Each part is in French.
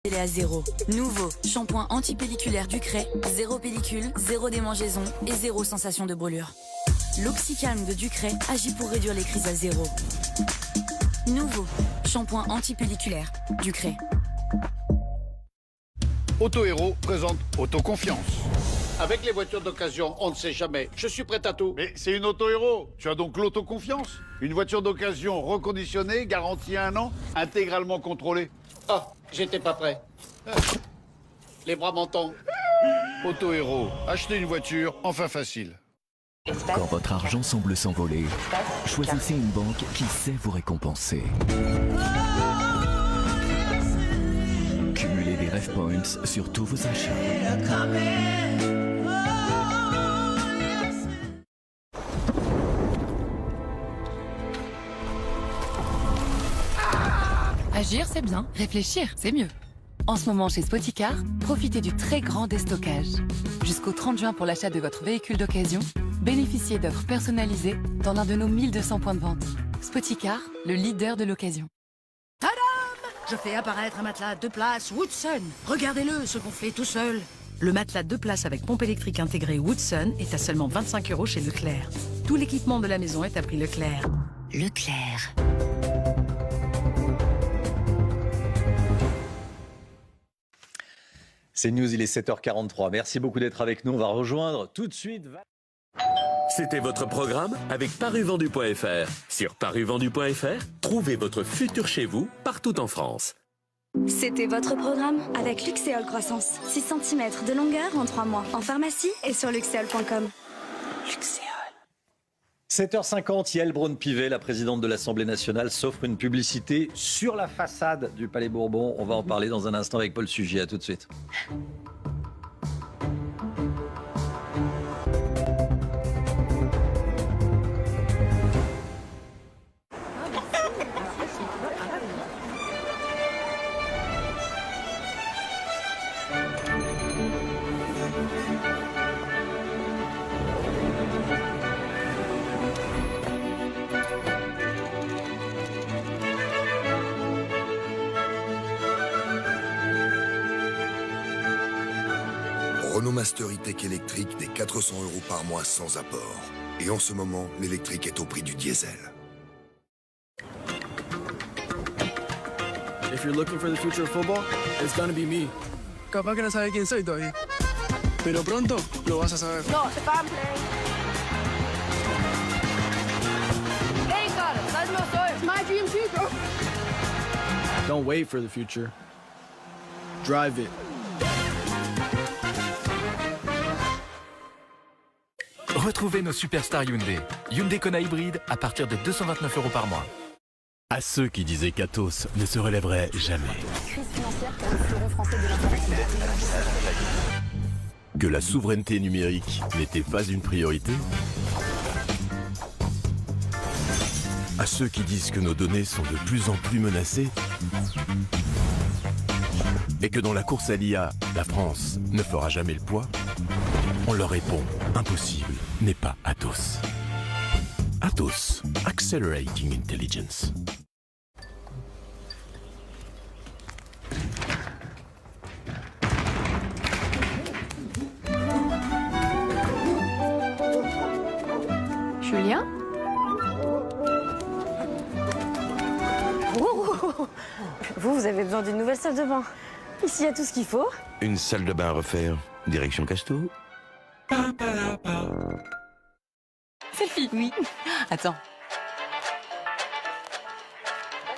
Elle est à zéro. Nouveau shampoing antipelliculaire Ducret, zéro pellicule, zéro démangeaison et zéro sensation de brûlure. L'Oxycalm de Ducret agit pour réduire les crises à zéro. Nouveau shampoing antipelliculaire Ducret. Auto Héros présente Autoconfiance. Avec les voitures d'occasion, on ne sait jamais. Je suis prêt à tout. Mais c'est une Auto Héros. Tu as donc l'autoconfiance. Une voiture d'occasion reconditionnée, garantie 1 an, intégralement contrôlée. Ah, j'étais pas prêt. Les bras m'en tombent. Auto Héros, achetez une voiture, enfin facile. Quand votre argent semble s'envoler, choisissez une banque qui sait vous récompenser. Cumulez des Rêve Points sur tous vos achats. Agir, c'est bien. Réfléchir, c'est mieux. En ce moment, chez Spoticar, profitez du très grand déstockage. Jusqu'au 30 juin pour l'achat de votre véhicule d'occasion, bénéficiez d'offres personnalisées dans l'un de nos 1200 points de vente. Spoticar, le leader de l'occasion. Tadam! Je fais apparaître un matelas 2 places Woodson. Regardez-le, se gonfler tout seul. Le matelas 2 places avec pompe électrique intégrée Woodson est à seulement 25 € chez Leclerc. Tout l'équipement de la maison est à prix Leclerc. Leclerc. C'est News, il est 7h43. Merci beaucoup d'être avec nous. On va rejoindre tout de suite. C'était votre programme avec parivendu.fr. Sur parivendu.fr, trouvez votre futur chez vous partout en France. C'était votre programme avec Luxéol Croissance. 6 cm de longueur en 3 mois. En pharmacie et sur luxéol.com. Luxéol. 7h50, Yael Braun-Pivet, la présidente de l'Assemblée nationale, s'offre une publicité sur la façade du Palais Bourbon. On va en parler dans un instant avec Paul Sugy. À tout de suite. Renault Master E-Tech électrique des 400 € par mois sans apport. Et en ce moment, l'électrique est au prix du diesel. If you're looking for the future of football, it's gonna be me. Capaz que no sabes quién soy todavía. Pero pronto lo vas a saber. No, c'est pas un play. Hey, cara, that's my story. It's my dream too, bro. Don't wait for the future. Drive it. Retrouvez nos superstars Hyundai. Hyundai Kona hybride à partir de 229 € par mois. À ceux qui disaient qu'Atos ne se relèverait jamais. Crise financière pour le fleuron français de l'informatique. Que la souveraineté numérique n'était pas une priorité. À ceux qui disent que nos données sont de plus en plus menacées. Et que dans la course à l'IA, la France ne fera jamais le poids. On leur répond, impossible n'est pas Atos. Atos, Accelerating Intelligence. Julien? Vous avez besoin d'une nouvelle salle de bain. Ici, il y a tout ce qu'il faut. Une salle de bain à refaire, direction Casto. Selfie. Oui. Attends.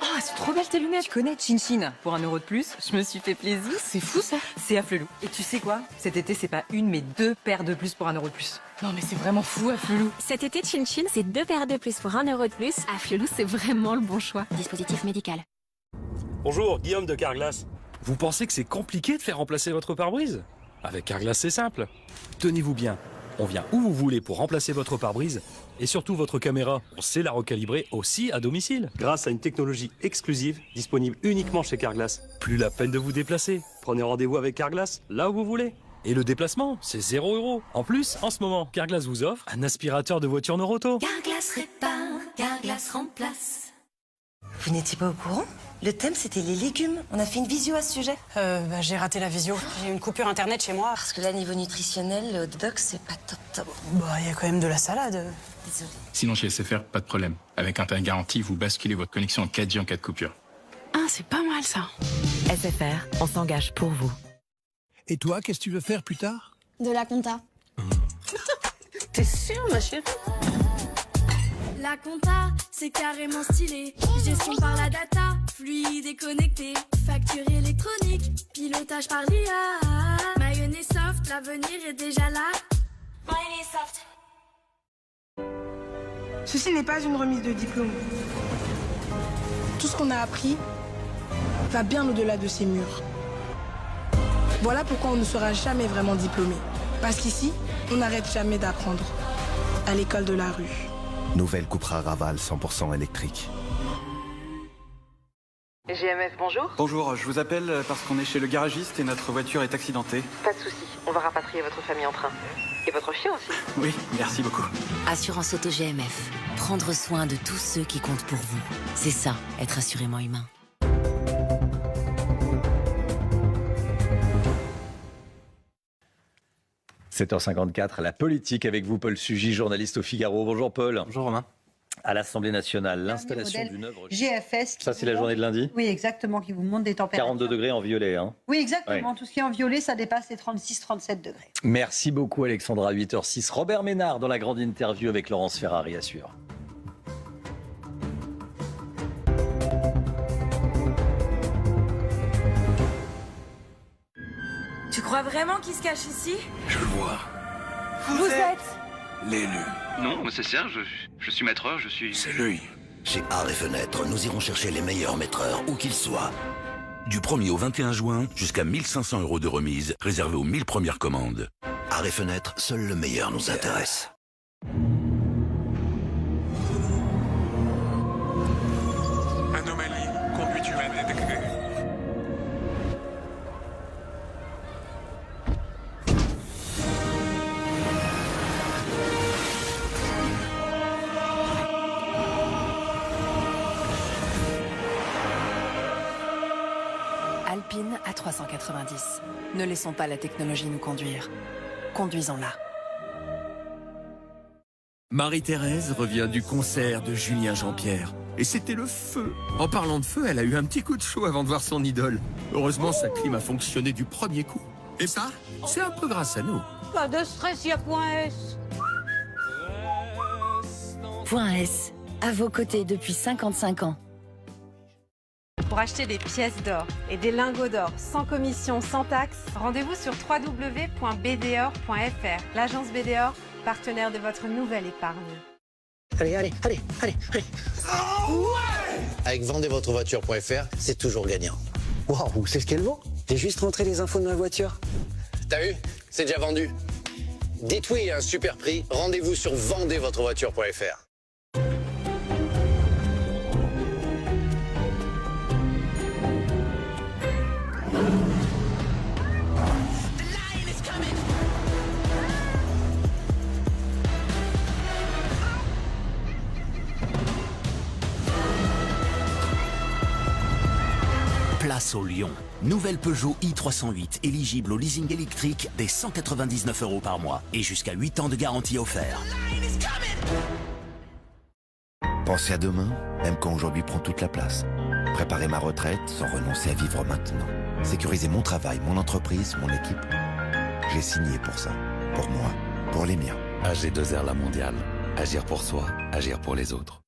Oh, elles sont trop belles tes lunettes. Tu connais Chin Chin? Pour 1 € de plus, je me suis fait plaisir. C'est fou ça. C'est Afflelou. Et tu sais quoi? Cet été, c'est pas une, mais 2 paires de plus pour 1 € de plus. Non mais c'est vraiment fou, Afflelou. Cet été, Chin Chin, c'est 2 paires de plus pour 1 € de plus. Afflelou, c'est vraiment le bon choix. Dispositif médical. Bonjour, Guillaume de Carglass. Vous pensez que c'est compliqué de faire remplacer votre pare-brise? Avec Carglass, c'est simple. Tenez-vous bien, on vient où vous voulez pour remplacer votre pare-brise et surtout votre caméra. On sait la recalibrer aussi à domicile. Grâce à une technologie exclusive disponible uniquement chez Carglass. Plus la peine de vous déplacer. Prenez rendez-vous avec Carglass là où vous voulez. Et le déplacement, c'est 0 €. En plus, en ce moment, Carglass vous offre un aspirateur de voiture Noroto. Carglass répare, Carglass remplace. Vous n'étiez pas au courant ? Le thème, c'était les légumes. On a fait une visio à ce sujet. J'ai raté la visio. J'ai eu une coupure internet chez moi. Parce que là, niveau nutritionnel, le hot dog, c'est pas top. Il y a quand même de la salade. Désolée. Sinon, chez SFR, pas de problème. Avec un tarif garanti, vous basculez votre connexion en 4G en cas de coupure. Ah, c'est pas mal ça. SFR, on s'engage pour vous. Et toi, qu'est-ce que tu veux faire plus tard? De la compta. T'es sûre, ma chérie? La compta, c'est carrément stylé. Gestion par la data, fluide et connecté. Facture électronique, pilotage par l'IA. Mayonnaise soft, l'avenir est déjà là. Mayonnaise soft. Ceci n'est pas une remise de diplôme. Tout ce qu'on a appris va bien au-delà de ces murs. Voilà pourquoi on ne sera jamais vraiment diplômé. Parce qu'ici, on n'arrête jamais d'apprendre. À l'école de la rue. Nouvelle Cupra Raval 100% électrique. GMF, bonjour. Bonjour, je vous appelle parce qu'on est chez le garagiste et notre voiture est accidentée. Pas de souci, on va rapatrier votre famille en train. Et votre chien aussi. Oui, merci beaucoup. Assurance Auto GMF. Prendre soin de tous ceux qui comptent pour vous. C'est ça, être assurément humain. – 7h54, la politique avec vous, Paul Sugy, journaliste au Figaro. Bonjour Paul. Bonjour Romain. À l'Assemblée nationale, l'installation d'une œuvre... GFS. Ça, c'est la journée de lundi? Oui, exactement, qui vous montre des températures. 42 degrés en violet. Hein. Oui, exactement. Ouais. Tout ce qui est en violet, ça dépasse les 36-37 degrés. Merci beaucoup Alexandra, 8h06. Robert Ménard dans la grande interview avec Laurence Ferrari, assure. Tu crois vraiment qu'il se cache ici? Je le vois. Vous êtes L'élu. Non, c'est Serge, je suis maîtreur, je suis... C'est lui. Chez Art et Fenêtre, nous irons chercher les meilleurs maîtreurs, où qu'ils soient. Du 1er au 21 juin, jusqu'à 1500 € de remise, réservée aux 1000 premières commandes. Art et Fenêtre, seul le meilleur nous intéresse. Anomalie, conduite humaine détectée. Alpine A390. Ne laissons pas la technologie nous conduire. Conduisons-la. Marie-Thérèse revient du concert de Julien Jean-Pierre. Et c'était le feu. En parlant de feu, elle a eu un petit coup de chaud avant de voir son idole. Heureusement, sa clim a fonctionné du premier coup. Et ça, c'est un peu grâce à nous. Pas de stress, il y a Point S. Point S, à vos côtés depuis 55 ans. Pour acheter des pièces d'or et des lingots d'or sans commission, sans taxe, rendez-vous sur www.bdor.fr. L'agence BDOR, partenaire de votre nouvelle épargne. Allez. Avec vendezvotrevoiture.fr, c'est toujours gagnant. Waouh, c'est ce qu'elle vaut? J'ai juste rentré les infos de ma voiture. T'as vu? C'est déjà vendu. Dites oui à un super prix, rendez-vous sur vendezvotrevoiture.fr. Place au Lion. Nouvelle Peugeot i308 éligible au leasing électrique dès 199 € par mois et jusqu'à 8 ans de garantie offert. Pensez à demain, même quand aujourd'hui prend toute la place. Préparer ma retraite sans renoncer à vivre maintenant. Sécuriser mon travail, mon entreprise, mon équipe. J'ai signé pour ça. Pour moi, pour les miens. AG2R La Mondiale. Agir pour soi, agir pour les autres.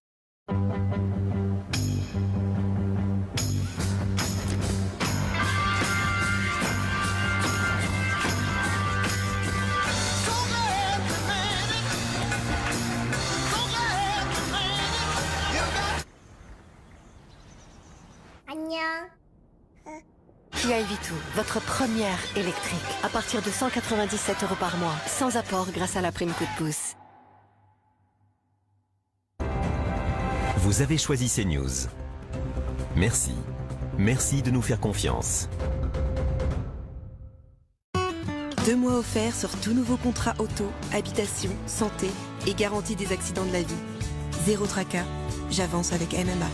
Kia Evito, votre première électrique. À partir de 197 € par mois, sans apport grâce à la prime coup de pouce. Vous avez choisi CNews. Merci. Merci de nous faire confiance. 2 mois offerts sur tout nouveau contrat auto, habitation, santé et garantie des accidents de la vie. Zéro tracas, j'avance avec MMA.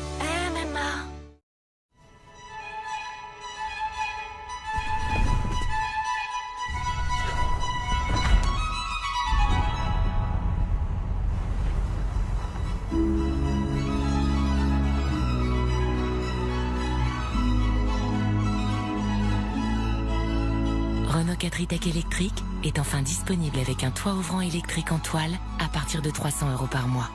moquette Ritech électrique est enfin disponible avec un toit ouvrant électrique en toile à partir de 300 € par mois.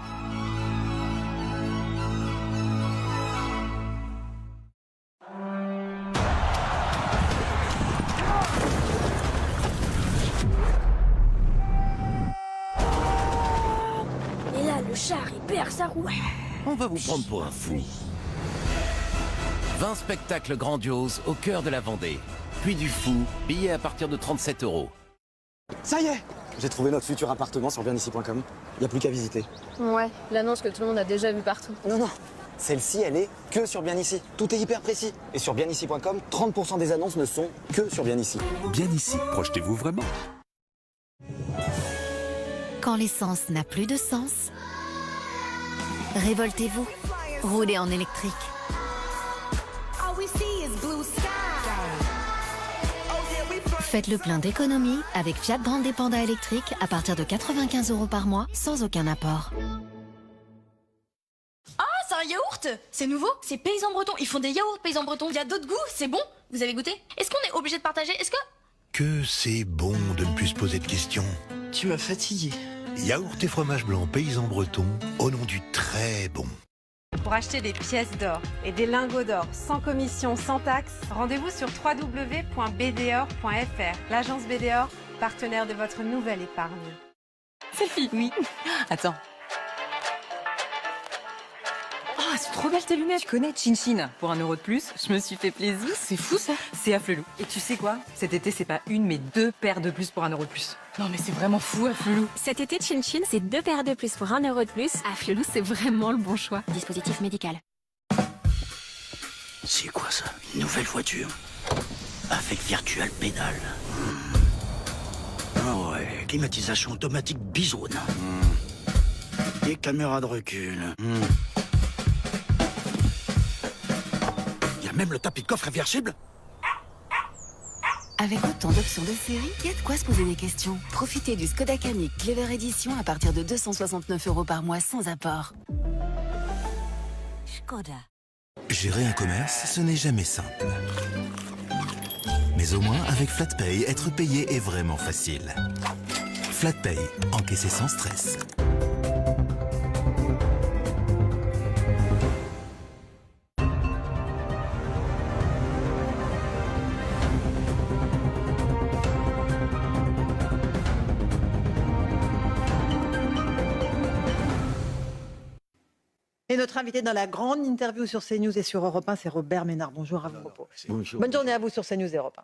Et là, le char, il perd sa roue. On va vous prendre pour un fou. 20 spectacles grandioses au cœur de la Vendée. Puis du fou, billets à partir de 37 €. Ça y est, j'ai trouvé notre futur appartement sur bienici.com. Il n'y a plus qu'à visiter. Ouais, l'annonce que tout le monde a déjà vue partout. Non, celle-ci, elle est que sur Bienici. Tout est hyper précis. Et sur bienici.com, 30% des annonces ne sont que sur Bienici. Bienici, projetez-vous vraiment. Quand l'essence n'a plus de sens, révoltez-vous. Roulez en électrique. Faites le plein d'économie avec Fiat Brandé Panda électrique à partir de 95 € par mois sans aucun apport. Ah, c'est un yaourt! C'est nouveau, c'est paysan breton. Ils font des yaourts paysans bretons. Il y a d'autres goûts, c'est bon? Vous avez goûté? Est-ce qu'on est obligé de partager? Est-ce que... Que c'est bon de ne plus se poser de questions. Tu m'as fatigué. Yaourt et fromage blanc paysan breton, au nom du très bon. Pour acheter des pièces d'or et des lingots d'or sans commission, sans taxe, rendez-vous sur www.bdor.fr. L'agence BDOR, partenaire de votre nouvelle épargne. Selfie, oui. Attends. Oh, c'est trop belle tes lunettes. Tu connais Chin Chin? Pour 1 € de plus, je me suis fait plaisir. C'est fou ça. C'est Afflelou. Et tu sais quoi? Cet été, c'est pas une, mais 2 paires de plus pour 1 € de plus. Non mais c'est vraiment fou, Afflelou. Cet été, Chin Chin, c'est 2 paires de plus pour 1 € de plus. Afflelou, c'est vraiment le bon choix. Dispositif médical. C'est quoi ça? Une nouvelle voiture? Avec virtual pédale. Ah ouais, climatisation automatique bisoune. Et caméra de recul. Il y a même le tapis de coffre réversible. Avec autant d'options de série, il y a de quoi se poser des questions. Profitez du Skoda Kamiq Clever Edition à partir de 269 € par mois sans apport. Skoda. Gérer un commerce, ce n'est jamais simple. Mais au moins, avec FlatPay, être payé est vraiment facile. FlatPay, encaisser sans stress. Et notre invité dans la grande interview sur CNews et sur Europe 1, c'est Robert Ménard. Bonjour à vous. Bonjour. Bonne journée à vous sur CNews et Europe 1.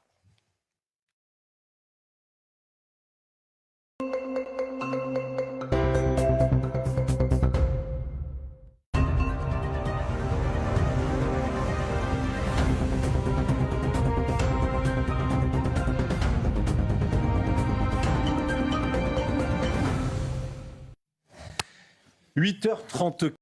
– 8h34.